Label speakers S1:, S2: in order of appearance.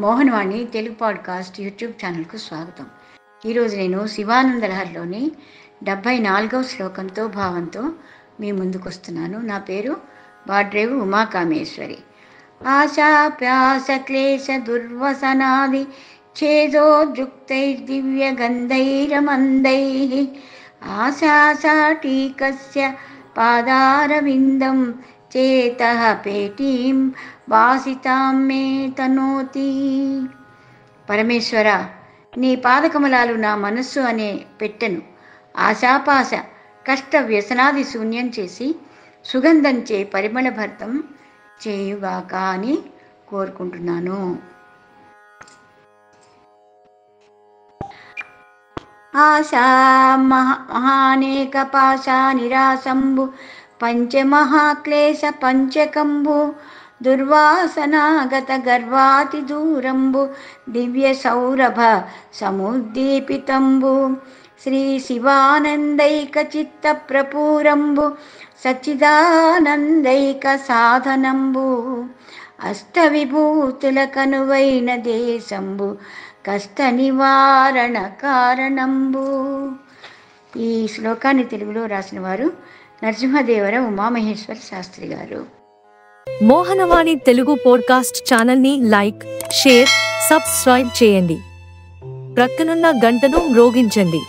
S1: Mohanavani Telugu podcast YouTube ఛానల్కు స్వాగతం. ఈరోజు నేను శివానంద లహరిలోని 74వ శ్లోకంతో భావంతో మీ ముందుకు వస్తున్నాను. నా పేరు బాడ్రేవు ఉమాకామేశ్వరి. ఆశాప్యాస క్లేశ దుర్వసనాది ఛేదోద్యుక్తైర్దివ్యగంధైరమందైః ఆశాసాటీకస్య పాదారవిందం చేతః పేటీం వాసితాం మే తనోతి. పరమేశ్వర, నీ పాదకమలాలు నా మనస్సు అనే పెట్టెను ఆశాపాశ కష్ట వ్యసనాది శూన్యం చేసి సుగంధంచే పరిమళ భర్తం చేయుగాక అని కోరుకుంటున్నాను. ఆశా మహానేక పాశా నిరాశంబు పంచమహాక్లేశ పంచకంబు దుర్వాసనాగత గర్వాతి దూరంబు దివ్య సౌరభ సముద్దీపితంబు శ్రీ శివానందైక చిత్త ప్రపూరంబు సచ్చిదానందైక సాధనంబు అష్టవిభూతుల కనువైన దేశంబు కష్ట నివారణ కారణంబు. ఈ శ్లోకాన్ని తెలుగులో రాసిన వారు నరసింహదేవర ఉమామహేశ్వర శాస్త్రి గారు.
S2: మోహనవాణి తెలుగు పోడ్కాస్ట్ ఛానల్ని లైక్, షేర్, సబ్స్క్రైబ్ చేయండి. ప్రక్కనున్న గంటను మ్రోగించండి.